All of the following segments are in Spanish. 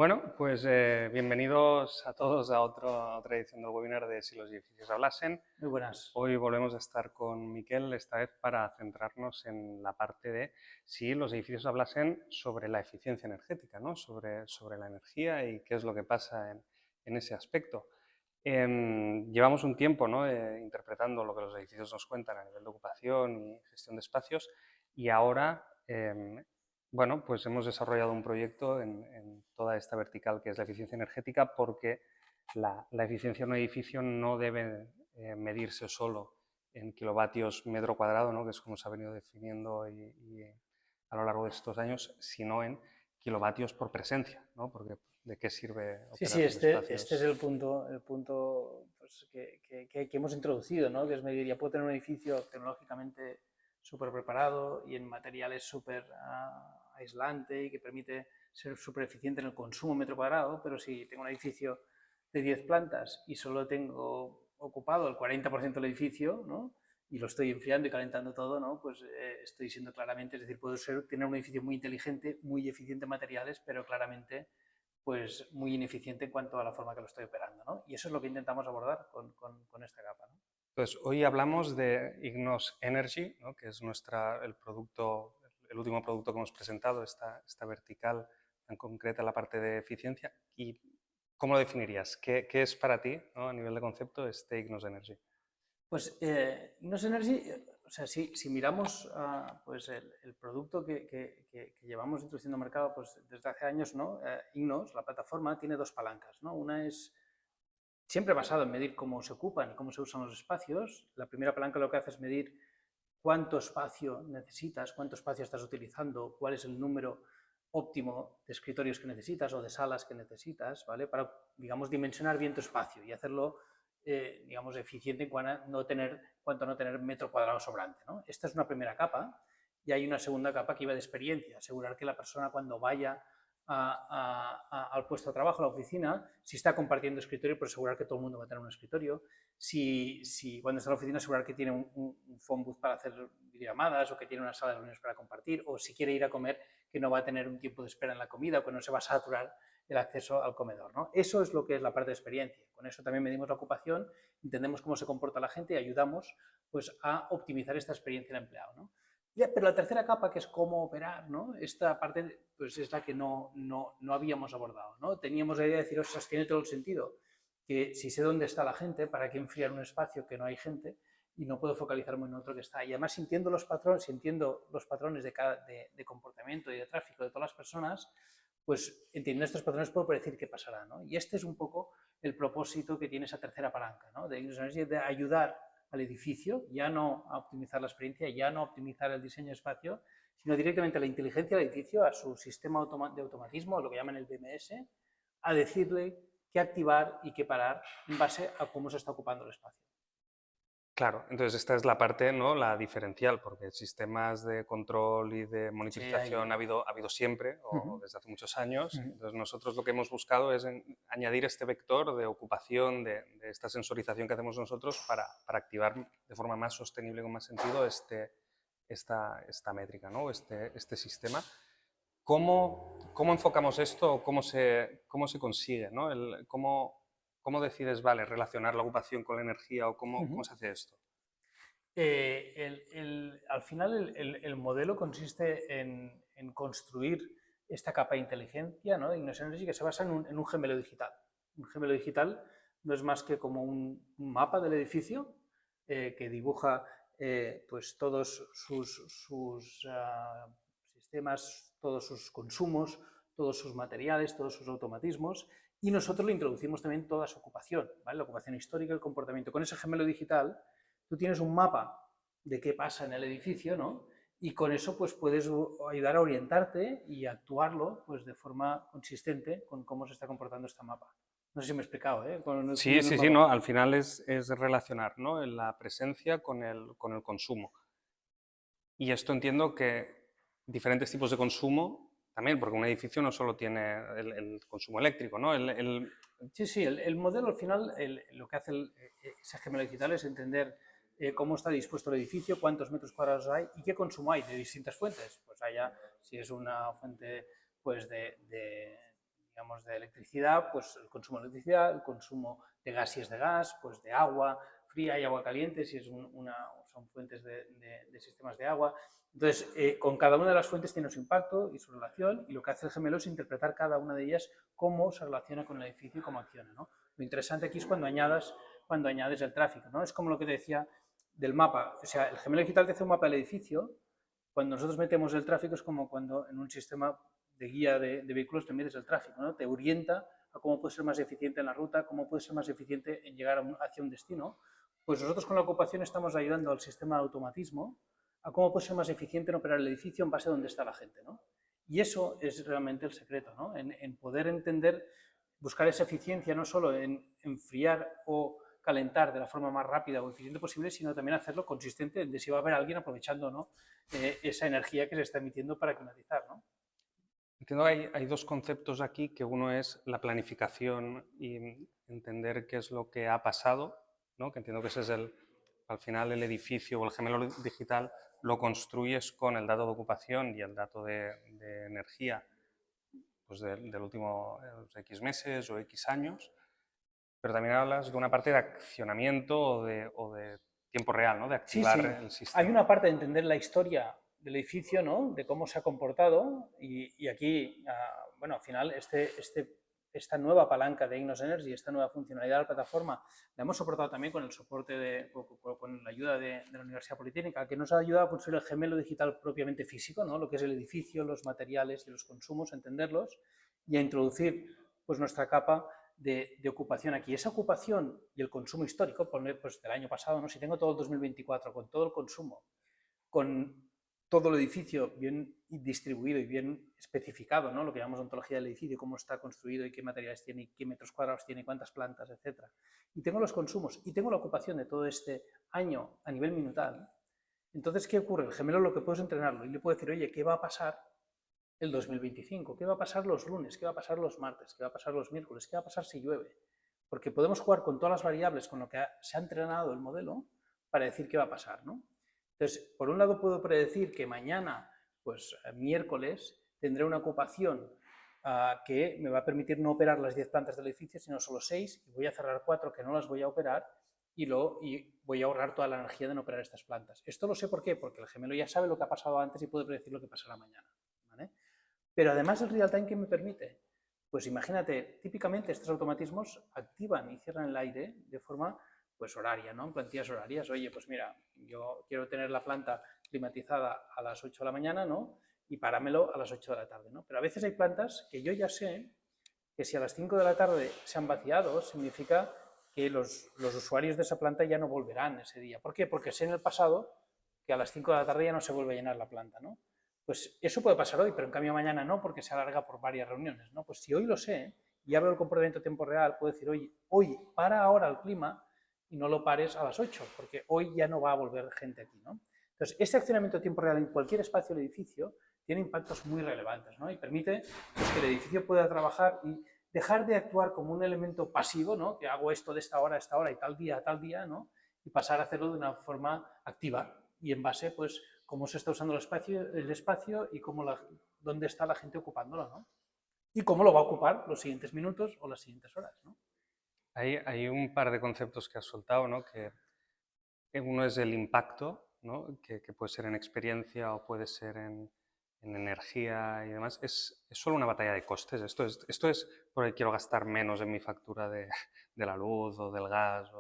Bueno, pues bienvenidos a todos a otra edición del webinar de Si los edificios hablasen. Muy buenas. Hoy volvemos a estar con Miquel, esta vez para centrarnos en la parte de si los edificios hablasen sobre la eficiencia energética, ¿no? sobre la energía y qué es lo que pasa en ese aspecto. Llevamos un tiempo, ¿no? Interpretando lo que los edificios nos cuentan a nivel de ocupación y gestión de espacios y ahora bueno, pues hemos desarrollado un proyecto en toda esta vertical que es la eficiencia energética, porque la eficiencia de un edificio no debe medirse solo en kilovatios metro cuadrado, ¿no? Que es como se ha venido definiendo y a lo largo de estos años, sino en kilovatios por presencia, ¿no? Porque ¿de qué sirve Sí, operar con este es espacios? el punto pues, que hemos introducido, ¿no? Que es medir, ya puedo tener un edificio tecnológicamente súper preparado y en materiales súper aislante y que permite ser súper eficiente en el consumo metro cuadrado, pero si tengo un edificio de 10 plantas y solo tengo ocupado el 40% del edificio, ¿no? Y lo estoy enfriando y calentando todo, ¿no? Pues estoy siendo claramente, es decir, puedo tener un edificio muy inteligente, muy eficiente en materiales, pero claramente pues muy ineficiente en cuanto a la forma que lo estoy operando, ¿no? Y eso es lo que intentamos abordar con esta capa, ¿no? Entonces, hoy hablamos de Ignos Energy, ¿no? Que es el último producto que hemos presentado, esta vertical tan concreta en la parte de eficiencia. ¿Y cómo lo definirías? ¿Qué es para ti, ¿no? A nivel de concepto, este Ignos Energy? Pues Ignos Energy, o sea, si miramos pues el producto que llevamos introduciendo al mercado pues, desde hace años, ¿no? Ignos, la plataforma, tiene dos palancas, ¿no? Una es siempre basado en medir cómo se ocupan y cómo se usan los espacios. La primera palanca lo que hace es medir cuánto espacio necesitas, cuánto espacio estás utilizando, cuál es el número óptimo de escritorios que necesitas o de salas que necesitas, ¿vale? Para, digamos, dimensionar bien tu espacio y hacerlo, digamos, eficiente en cuanto a no tener metro cuadrado sobrante, ¿no? Esta es una primera capa y hay una segunda capa que iba de experiencia, asegurar que la persona cuando vaya al puesto de trabajo, a la oficina, si está compartiendo escritorio, pues asegurar que todo el mundo va a tener un escritorio, si cuando está en la oficina asegurar que tiene un phone booth para hacer videollamadas o que tiene una sala de reuniones para compartir, o si quiere ir a comer, que no va a tener un tiempo de espera en la comida o que no se va a saturar el acceso al comedor, ¿no? Eso es lo que es la parte de experiencia. Con eso también medimos la ocupación, entendemos cómo se comporta la gente y ayudamos pues, a optimizar esta experiencia del empleado, ¿no? Pero la tercera capa, que es cómo operar, ¿no? Esta parte pues, es la que no habíamos abordado, ¿no? Teníamos la idea de decir, ostras, tiene todo el sentido, que si sé dónde está la gente, ¿para qué enfriar un espacio que no hay gente? Y no puedo focalizarme en otro que está. Y además, si entiendo los patrones de comportamiento y de tráfico de todas las personas, pues entendiendo estos patrones puedo predecir qué pasará, ¿no? Y este es un poco el propósito que tiene esa tercera palanca, ¿no? De ayudar al edificio, ya no a optimizar la experiencia, ya no a optimizar el diseño de espacio, sino directamente a la inteligencia del edificio, a su sistema de automatismo, a lo que llaman el BMS, a decirle qué activar y qué parar en base a cómo se está ocupando el espacio. Claro, entonces esta es la parte, ¿no? La diferencial, porque sistemas de control y de Sí, monitorización ha habido siempre o desde hace muchos años. Uh-huh. Entonces nosotros lo que hemos buscado es añadir este vector de ocupación, de esta sensorización que hacemos nosotros para activar de forma más sostenible, con más sentido, esta métrica, ¿no? Este sistema. ¿Cómo enfocamos esto? ¿Cómo se consigue? ¿No? ¿Cómo decides, vale, relacionar la ocupación con la energía o cómo se hace esto? Al final el modelo consiste en construir esta capa de inteligencia, ¿no? de Ignos Energy, que se basa en un gemelo digital. Un gemelo digital no es más que como un mapa del edificio que dibuja pues todos sus sistemas, todos sus consumos, todos sus materiales, todos sus automatismos, y nosotros le introducimos también toda su ocupación, ¿vale? La ocupación histórica, el comportamiento. Con ese gemelo digital tú tienes un mapa de qué pasa en el edificio, ¿no? Y con eso pues puedes ayudar a orientarte y actuarlo pues de forma consistente con cómo se está comportando este mapa. No sé si me he explicado, ¿eh? Sí, sí, sí, no, al final es relacionar, ¿no? La presencia con el consumo. Y esto entiendo que diferentes tipos de consumo también, porque un edificio no solo tiene el consumo eléctrico, ¿no? Sí, sí, el modelo al final lo que hace ese gemelo digital es entender cómo está dispuesto el edificio, cuántos metros cuadrados hay y qué consumo hay de distintas fuentes. Pues haya, si es una fuente pues digamos, de electricidad, pues el consumo de electricidad, el consumo de gas si es de gas, pues de agua fría y agua caliente si es son fuentes de sistemas de agua. Entonces, con cada una de las fuentes tiene su impacto y su relación, y lo que hace el gemelo es interpretar cada una de ellas cómo se relaciona con el edificio y cómo acciona, ¿no? Lo interesante aquí es cuando añades el tráfico, ¿no? Es como lo que te decía del mapa. O sea, el gemelo digital te hace un mapa del edificio. Cuando nosotros metemos el tráfico es como cuando en un sistema de guía de vehículos te metes el tráfico, ¿no? Te orienta a cómo puedes ser más eficiente en la ruta, cómo puedes ser más eficiente en llegar hacia un destino. Pues nosotros con la ocupación estamos ayudando al sistema de automatismo a cómo puede ser más eficiente en operar el edificio en base a dónde está la gente, ¿no? Y eso es realmente el secreto, ¿no? En poder entender, buscar esa eficiencia no solo en enfriar o calentar de la forma más rápida o eficiente posible, sino también hacerlo consistente de si va a haber alguien aprovechando, ¿no? Esa energía que se está emitiendo para climatizar, ¿no? Entiendo que hay dos conceptos aquí, que uno es la planificación y entender qué es lo que ha pasado, ¿no? Que entiendo que ese es al final el edificio o el gemelo digital lo construyes con el dato de ocupación y el dato de energía pues del último X meses o X años, pero también hablas de una parte de accionamiento o de tiempo real, ¿no? De Sí, activar sí. el Hay sistema. una parte de entender la historia del edificio, ¿no? De cómo se ha comportado y aquí, bueno, al final esta nueva palanca de Ignos Energy, esta nueva funcionalidad de la plataforma, la hemos soportado también con el soporte con la ayuda de la Universidad Politécnica, que nos ha ayudado a construir el gemelo digital propiamente físico, ¿no? Lo que es el edificio, los materiales y los consumos, entenderlos y a introducir pues nuestra capa de ocupación aquí. Esa ocupación y el consumo histórico, pues del año pasado, ¿no? Si tengo todo el 2024 con todo el consumo, con todo el edificio bien distribuido y bien especificado, ¿no? Lo que llamamos ontología del edificio, cómo está construido y qué materiales tiene, y qué metros cuadrados tiene, cuántas plantas, etc. Y tengo los consumos y tengo la ocupación de todo este año a nivel minutal. Entonces, ¿qué ocurre? El gemelo lo que puedo es entrenarlo y le puedo decir, oye, ¿qué va a pasar el 2025? ¿Qué va a pasar los lunes? ¿Qué va a pasar los martes? ¿Qué va a pasar los miércoles? ¿Qué va a pasar si llueve? Porque podemos jugar con todas las variables con lo que se ha entrenado el modelo para decir qué va a pasar, ¿no? Entonces, por un lado puedo predecir que mañana, pues miércoles, tendré una ocupación que me va a permitir no operar las 10 plantas del edificio, sino solo 6, y voy a cerrar 4 que no las voy a operar y voy a ahorrar toda la energía de no operar estas plantas. Esto lo sé ¿por qué? Porque el gemelo ya sabe lo que ha pasado antes y puede predecir lo que pasará mañana, ¿vale? Pero además el real time, ¿qué me permite? Pues imagínate, típicamente estos automatismos activan y cierran el aire de forma pues horaria, ¿no? En plantillas horarias. Oye, pues mira, yo quiero tener la planta climatizada a las 8 de la mañana, ¿no? Y páramelo a las 8 de la tarde, ¿no? Pero a veces hay plantas que yo ya sé que si a las 5 de la tarde se han vaciado, significa que los usuarios de esa planta ya no volverán ese día. ¿Por qué? Porque sé en el pasado que a las 5 de la tarde ya no se vuelve a llenar la planta, ¿no? Pues eso puede pasar hoy, pero en cambio mañana no, porque se alarga por varias reuniones, ¿no? Pues si hoy lo sé, ya veo el comportamiento a tiempo real, puedo decir, oye, hoy para ahora el clima y no lo pares a las 8, porque hoy ya no va a volver gente aquí, ¿no? Entonces, este accionamiento a tiempo real en cualquier espacio del edificio tiene impactos muy relevantes, ¿no? Y permite pues, que el edificio pueda trabajar y dejar de actuar como un elemento pasivo, ¿no? Que hago esto de esta hora a esta hora y tal día a tal día, ¿no? Y pasar a hacerlo de una forma activa y en base, pues, cómo se está usando el espacio y dónde está la gente ocupándolo, ¿no? Y cómo lo va a ocupar los siguientes minutos o las siguientes horas, ¿no? Hay un par de conceptos que has soltado, ¿no? Que uno es el impacto, ¿no? Que puede ser en experiencia o puede ser en energía y demás. Es solo una batalla de costes. Esto es porque quiero gastar menos en mi factura de la luz o del gas.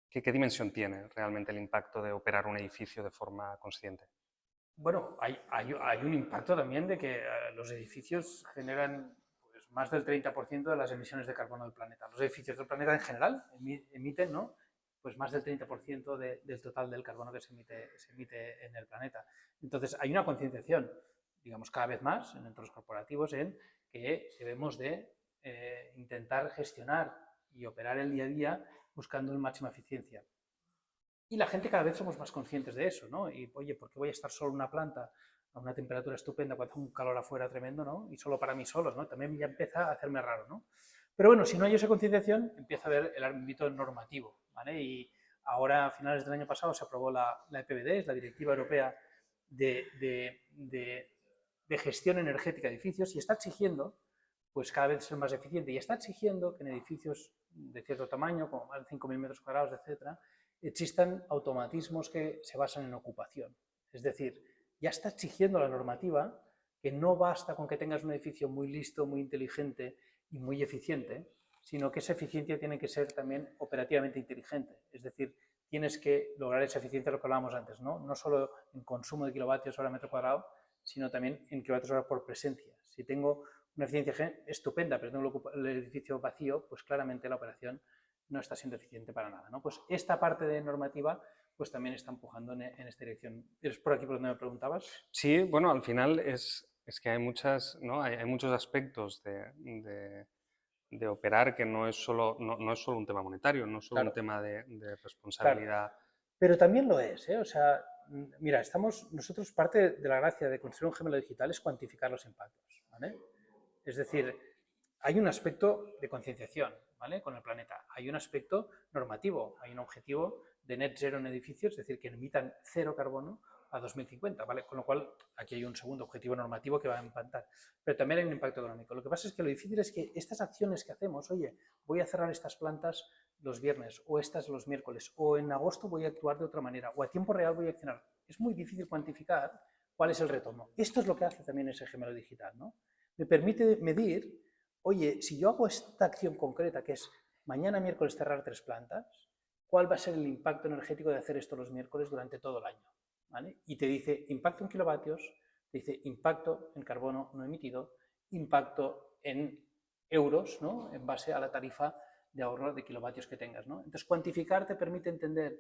¿Qué dimensión tiene realmente el impacto de operar un edificio de forma consciente? Bueno, hay un impacto también de que los edificios generan pues, más del 30% de las emisiones de carbono del planeta. Los edificios del planeta en general emiten, ¿no? Pues más del 30% del total del carbono que se emite en el planeta. Entonces, hay una concienciación, digamos, cada vez más en entornos corporativos en que debemos de intentar gestionar y operar el día a día buscando la máxima eficiencia. Y la gente cada vez somos más conscientes de eso, ¿no? Y, oye, ¿por qué voy a estar solo en una planta a una temperatura estupenda cuando hace un calor afuera tremendo, ¿no? Y solo para mí solos, ¿no? También ya empieza a hacerme raro, ¿no? Pero bueno, si no hay esa concienciación, empieza a haber el ámbito normativo, ¿vale? Y ahora, a finales del año pasado, se aprobó la EPBD, es la Directiva Europea de Gestión Energética de Edificios, y está exigiendo pues cada vez ser más eficiente y está exigiendo que en edificios de cierto tamaño, como más de 5.000 metros cuadrados, etcétera, existan automatismos que se basan en ocupación. Es decir, ya está exigiendo la normativa que no basta con que tengas un edificio muy listo, muy inteligente y muy eficiente, sino que esa eficiencia tiene que ser también operativamente inteligente. Es decir, tienes que lograr esa eficiencia, lo que hablábamos antes, ¿no? No solo en consumo de kilovatios hora metro cuadrado, sino también en kilovatios hora por presencia. Si tengo una eficiencia estupenda, pero tengo el edificio vacío, pues claramente la operación no está siendo eficiente para nada, ¿no? Pues esta parte de normativa pues también está empujando en esta dirección. ¿Es por aquí por donde me preguntabas? Sí, bueno, al final es que hay muchas, ¿no? Hay muchos aspectos de operar que no es solo, no es solo un tema monetario, no es solo un Claro, tema de claro. responsabilidad. Pero también lo es, ¿eh? O sea, mira, nosotros parte de la gracia de construir un gemelo digital es cuantificar los impactos, ¿vale? Es decir, hay un aspecto de concienciación, ¿vale? Con el planeta. Hay un aspecto normativo, hay un objetivo de net zero en edificios, es decir, que emitan cero carbono a 2050, ¿vale? Con lo cual, aquí hay un segundo objetivo normativo que va a impactar. Pero también hay un impacto económico. Lo que pasa es que lo difícil es que estas acciones que hacemos, oye, voy a cerrar estas plantas los viernes, o estas los miércoles, o en agosto voy a actuar de otra manera, o a tiempo real voy a accionar. Es muy difícil cuantificar cuál es el retorno. Esto es lo que hace también ese gemelo digital, ¿no? Me permite medir, oye, si yo hago esta acción concreta, que es mañana miércoles cerrar 3 plantas, ¿cuál va a ser el impacto energético de hacer esto los miércoles durante todo el año? ¿Vale? Y te dice impacto en kilovatios, te dice impacto en carbono no emitido, impacto en euros, ¿no? En base a la tarifa de ahorro de kilovatios que tengas, ¿no? Entonces, cuantificar te permite entender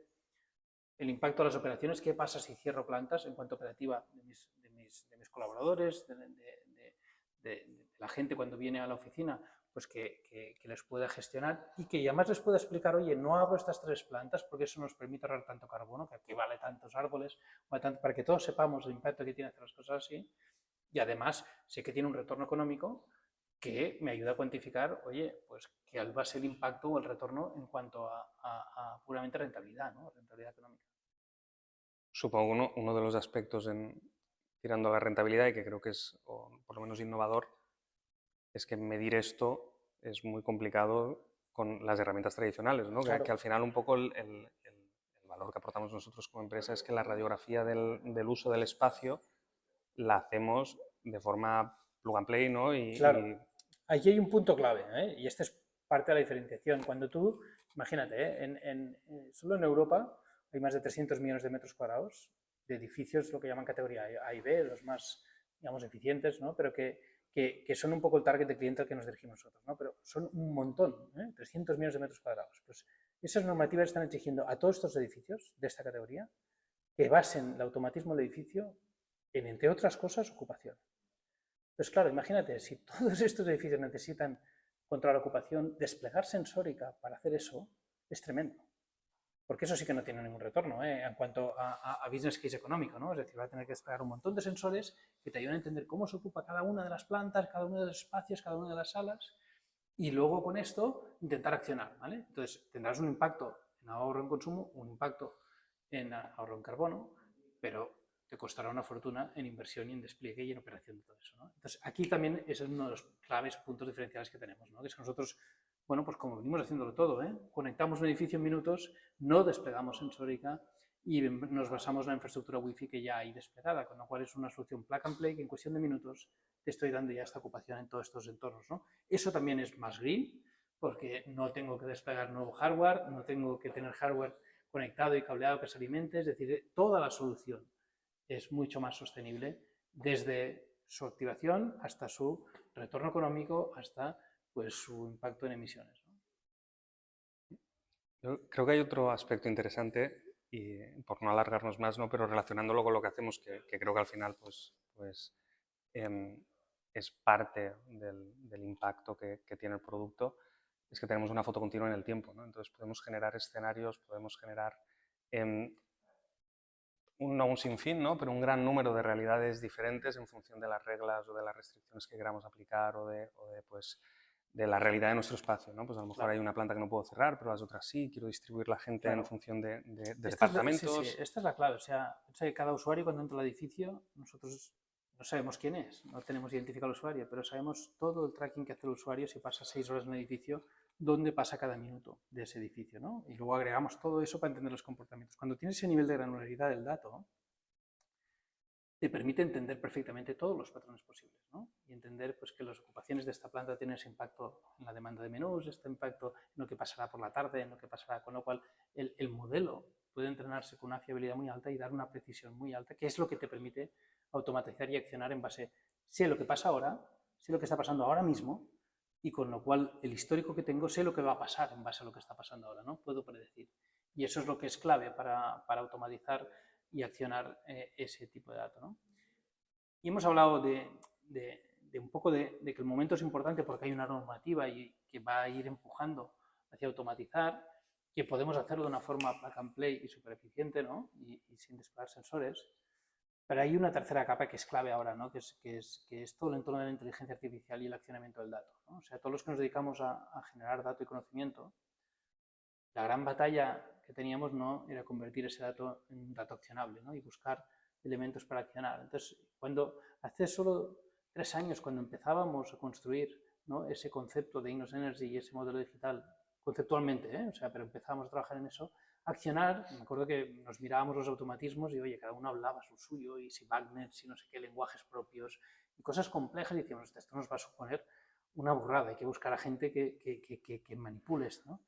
el impacto de las operaciones, qué pasa si cierro plantas en cuanto a operativa de mis colaboradores, de la gente cuando viene a la oficina, pues que les pueda gestionar y que además les pueda explicar, oye, no hago estas 3 plantas porque eso nos permite ahorrar tanto carbono, que equivale a tantos árboles, para que todos sepamos el impacto que tiene hacer las cosas así. Y además sé que tiene un retorno económico que me ayuda a cuantificar, oye, pues que va a ser el impacto o el retorno en cuanto a puramente rentabilidad, ¿no? Rentabilidad económica. Supongo uno de los aspectos tirando a la rentabilidad y que creo que es, o por lo menos innovador, es que medir esto es muy complicado con las herramientas tradicionales, ¿no? Claro. Que al final un poco el valor que aportamos nosotros como empresa es que la radiografía del uso del espacio la hacemos de forma plug and play, ¿no? Claro, aquí hay un punto clave, ¿eh? Y esta es parte de la diferenciación. Cuando tú, imagínate, ¿eh? Solo en Europa hay más de 300 millones de metros cuadrados de edificios, lo que llaman categoría A y B, los más, digamos, eficientes, ¿no? Pero que son un poco el target de cliente al que nos dirigimos nosotros, ¿no? Pero son un montón, ¿eh? 300 millones de metros cuadrados. Pues esas normativas están exigiendo a todos estos edificios de esta categoría que basen el automatismo del edificio en, entre otras cosas, ocupación. Pues claro, imagínate, si todos estos edificios necesitan controlar la ocupación, desplegar sensórica para hacer eso es tremendo. Porque eso sí que no tiene ningún retorno en cuanto a business case económico, ¿no? Es decir, va a tener que desplegar un montón de sensores que te ayuden a entender cómo se ocupa cada una de las plantas, cada uno de los espacios, cada una de las salas, y luego con esto intentar accionar, ¿vale? Entonces tendrás un impacto en ahorro en consumo, un impacto en ahorro en carbono, pero te costará una fortuna en inversión y en despliegue y en operación de todo eso, ¿no? Entonces aquí también es uno de los claves puntos diferenciales que tenemos, ¿no? Que es que nosotros, bueno, pues como venimos haciéndolo todo, conectamos un edificio en minutos, no desplegamos sensórica y nos basamos en la infraestructura wifi que ya hay desplegada, con lo cual es una solución plug and play que en cuestión de minutos te estoy dando ya esta ocupación en todos estos entornos, ¿no? Eso también es más green, porque no tengo que desplegar nuevo hardware, no tengo que tener hardware conectado y cableado que se alimente, es decir, toda la solución es mucho más sostenible desde su activación hasta su retorno económico, hasta pues, su impacto en emisiones, ¿no? Yo creo que hay otro aspecto interesante, y por no alargarnos más, ¿no? Pero relacionándolo con lo que hacemos, que creo que al final pues es parte del impacto que tiene el producto, es que tenemos una foto continua en el tiempo, ¿no? Entonces podemos generar escenarios, podemos generar no un sinfín, ¿no? Pero un gran número de realidades diferentes en función de las reglas o de las restricciones que queramos aplicar pues, de la realidad de nuestro espacio, ¿no? Pues a lo mejor Claro. hay una planta que no puedo cerrar, pero las otras sí, quiero distribuir la gente Claro. en función de Sí, sí, departamentos. esta es la clave. O sea, piensa que cada usuario cuando entra al edificio, nosotros no sabemos quién es, no tenemos identificado al usuario, pero sabemos todo el tracking que hace el usuario si pasa 6 horas en el edificio, dónde pasa cada minuto de ese edificio, ¿no? Y luego agregamos todo eso para entender los comportamientos. Cuando tienes ese nivel de granularidad del dato, te permite entender perfectamente todos los patrones posibles, ¿no? Y entender pues, que las ocupaciones de esta planta tienen ese impacto en la demanda de menús, este impacto en lo que pasará por la tarde, en lo que pasará, con lo cual el modelo puede entrenarse con una fiabilidad muy alta y dar una precisión muy alta, que es lo que te permite automatizar y accionar en base, sé lo que pasa ahora, sé lo que está pasando ahora mismo, y con lo cual el histórico que tengo sé lo que va a pasar en base a lo que está pasando ahora, ¿no? Puedo predecir. Y eso es lo que es clave para automatizar y accionar ese tipo de datos, ¿no? Y hemos hablado de un poco de que el momento es importante porque hay una normativa y que va a ir empujando hacia automatizar, que podemos hacerlo de una forma plug and play y súper eficiente, ¿no? Y sin desplegar sensores. Pero hay una tercera capa que es clave ahora, ¿no? Que es todo el entorno de la inteligencia artificial y el accionamiento del dato, ¿no? O sea, todos los que nos dedicamos a generar dato y conocimiento, la gran batalla que teníamos no era convertir ese dato en un dato accionable, ¿no? Y buscar elementos para accionar. Entonces, cuando hace solo 3 años, cuando empezábamos a construir, ¿no?, ese concepto de Ignos Energy y ese modelo digital, conceptualmente, o sea, pero empezábamos a trabajar en eso, accionar, me acuerdo que nos mirábamos los automatismos y, oye, cada uno hablaba su suyo, y si Bagnet, si no sé qué, lenguajes propios, y cosas complejas, y decíamos, esto nos va a suponer una burrada, hay que buscar a gente que manipule esto, ¿no?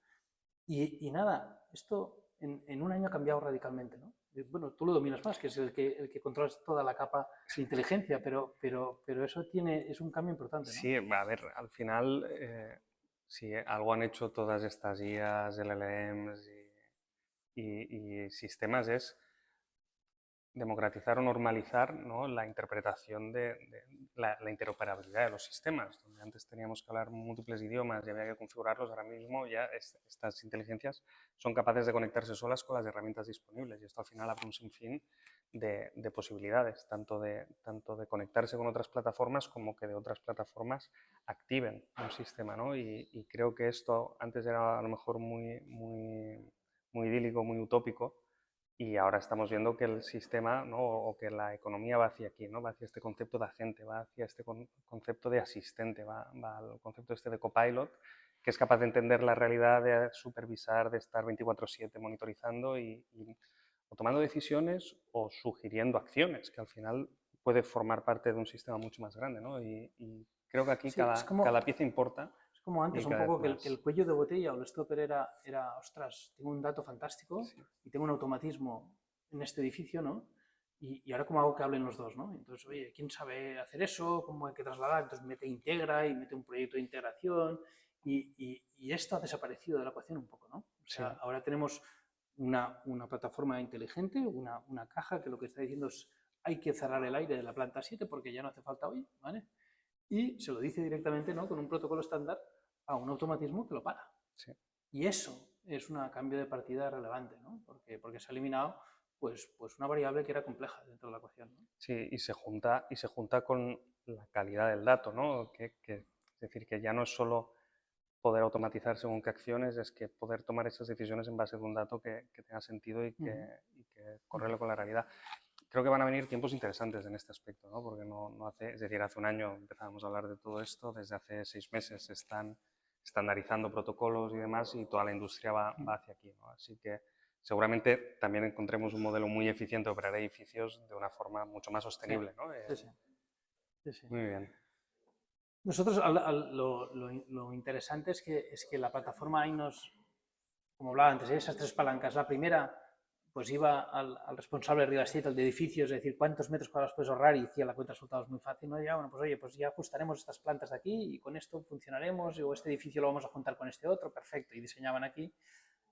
Y nada, esto en un año ha cambiado radicalmente, ¿no? Bueno, tú lo dominas más, que es el que controlas toda la capa de inteligencia, pero eso es un cambio importante, ¿no? Sí, a ver, al final, si algo han hecho todas estas IAs, LLMs y sistemas es democratizar o normalizar, ¿no?, la interpretación de la interoperabilidad de los sistemas. Donde antes teníamos que hablar múltiples idiomas y había que configurarlos, ahora mismo ya estas inteligencias son capaces de conectarse solas con las herramientas disponibles, y esto al final abre un sinfín de posibilidades, tanto de conectarse con otras plataformas como que de otras plataformas activen un sistema, ¿no? Y creo que esto antes era a lo mejor muy idílico, muy utópico, y ahora estamos viendo que el sistema, ¿no?, o que la economía va hacia aquí, ¿no?, va hacia este concepto de agente, va hacia este concepto de asistente, va al concepto este de copilot, que es capaz de entender la realidad, de supervisar, de estar 24/7 monitorizando y o tomando decisiones o sugiriendo acciones, que al final puede formar parte de un sistema mucho más grande, ¿no? Y creo que aquí Sí, cada pieza importa es como y antes, un cada vez poco que más. el cuello de botella o el stopper era, ostras, tengo un dato fantástico Sí. y tengo un automatismo en este edificio, ¿no? Y ahora cómo hago que hablen los dos, ¿no? Entonces, oye, ¿quién sabe hacer eso? ¿Cómo hay que trasladar? Entonces mete integra y mete un proyecto de integración y esto ha desaparecido de la ecuación un poco, ¿no? O Sí. sea, ahora tenemos una plataforma inteligente, una caja que lo que está diciendo es hay que cerrar el aire de la planta 7 porque ya no hace falta hoy, ¿vale? Y se lo dice directamente, ¿no?, con un protocolo estándar a un automatismo que lo para. Sí. Y eso es un cambio de partida relevante, ¿no? Porque se ha eliminado pues una variable que era compleja dentro de la ecuación, ¿no? Sí, y se junta con la calidad del dato, ¿no? Es decir, que ya no es solo poder automatizar según qué acciones, es que poder tomar esas decisiones en base de un dato que tenga sentido y que correle con la realidad. Creo que van a venir tiempos interesantes en este aspecto, ¿no? Porque es decir, hace un año empezábamos a hablar de todo esto, desde hace 6 meses se están estandarizando protocolos y demás, y toda la industria va hacia aquí, ¿no? Así que seguramente también encontremos un modelo muy eficiente de operar edificios de una forma mucho más Sí, sostenible, ¿no? sí, sí. Sí, sí. Muy bien. Nosotros lo interesante es que la plataforma Ainos, como hablaba antes, esas 3 palancas, la primera pues iba al responsable de real estate, al de edificios, es decir, cuántos metros cuadrados puedes ahorrar, y hacía la cuenta de resultados muy fácil, ¿no? Ya, bueno, pues oye, pues ya ajustaremos estas plantas de aquí y con esto funcionaremos, o este edificio lo vamos a juntar con este otro, perfecto, y diseñaban aquí.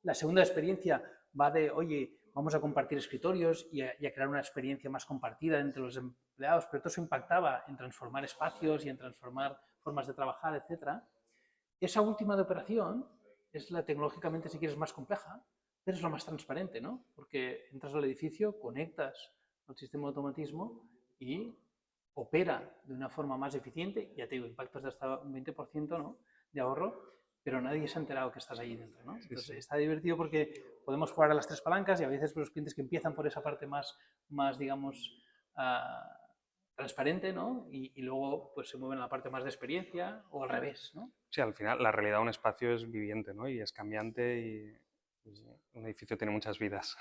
La segunda experiencia va de, oye, vamos a compartir escritorios y a crear una experiencia más compartida entre los empleados, pero todo eso impactaba en transformar espacios y en transformar formas de trabajar, etc. Esa última de operación es la tecnológicamente, si quieres, más compleja, pero es lo más transparente, ¿no? Porque entras al edificio, conectas al sistema de automatismo y opera de una forma más eficiente, ya te digo, impactos de hasta un 20%, ¿no?, de ahorro, pero nadie se ha enterado que estás ahí dentro, ¿no? Sí, Entonces sí. está divertido porque podemos jugar a las 3 palancas y a veces los clientes que empiezan por esa parte más digamos, transparente, ¿no? Y luego pues se mueven a la parte más de experiencia o al revés, ¿no? Sí, al final la realidad de un espacio es viviente, ¿no? Y es cambiante y un edificio tiene muchas vidas.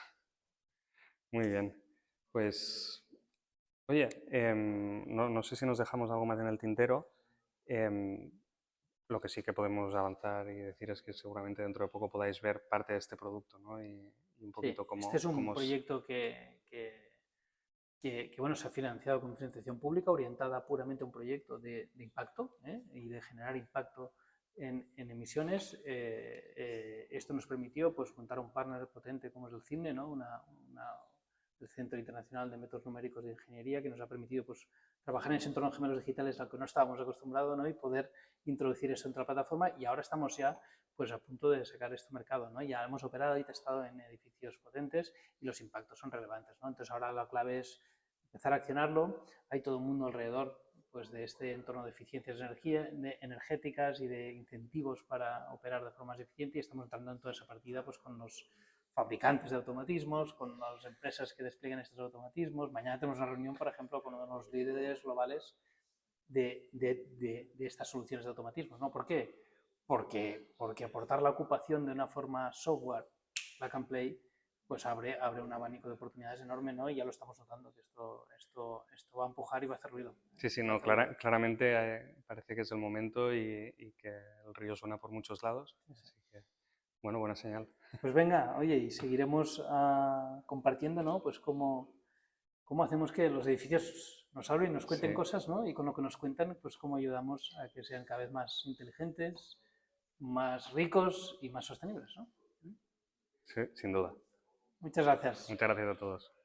Muy bien. Pues, oye, no sé si nos dejamos algo más en el tintero. Em, lo que sí que podemos avanzar y decir es que seguramente dentro de poco podáis ver parte de este producto, ¿no? Y un Sí, poquito este es un cómo es. proyecto bueno, se ha financiado con financiación pública orientada puramente a un proyecto de impacto y de generar impacto en emisiones. Esto nos permitió pues, contar un partner potente como es el CIMNE, ¿no? El Centro Internacional de Métodos Numéricos de Ingeniería, que nos ha permitido pues, trabajar en ese entorno de gemelos digitales al que no estábamos acostumbrados, ¿no? Y poder introducir eso en la plataforma, y ahora estamos ya pues, a punto de sacar este mercado, ¿no? Ya hemos operado y testado en edificios potentes y los impactos son relevantes, ¿no? Entonces ahora la clave es empezar a accionarlo. Hay todo un mundo alrededor pues, de este entorno de eficiencias energéticas y de incentivos para operar de forma más eficiente, y estamos entrando en toda esa partida pues, con los fabricantes de automatismos, con las empresas que despliegan estos automatismos. Mañana tenemos una reunión, por ejemplo, con uno de los líderes globales de estas soluciones de automatismos, ¿no? ¿Por qué? Porque aportar la ocupación de una forma software, plug and play, pues abre un abanico de oportunidades enorme, ¿no? Y ya lo estamos notando, que esto va a empujar y va a hacer ruido. Sí, sí, no, claramente parece que es el momento y que el río suena por muchos lados. Así que, bueno, buena señal. Pues venga, oye, y seguiremos compartiendo, ¿no? Pues cómo hacemos que los edificios nos hablen y nos cuenten Sí, cosas, ¿no? Y con lo que nos cuentan, pues cómo ayudamos a que sean cada vez más inteligentes, más ricos y más sostenibles, ¿no? sí, sin duda. Muchas gracias. Muchas gracias a todos.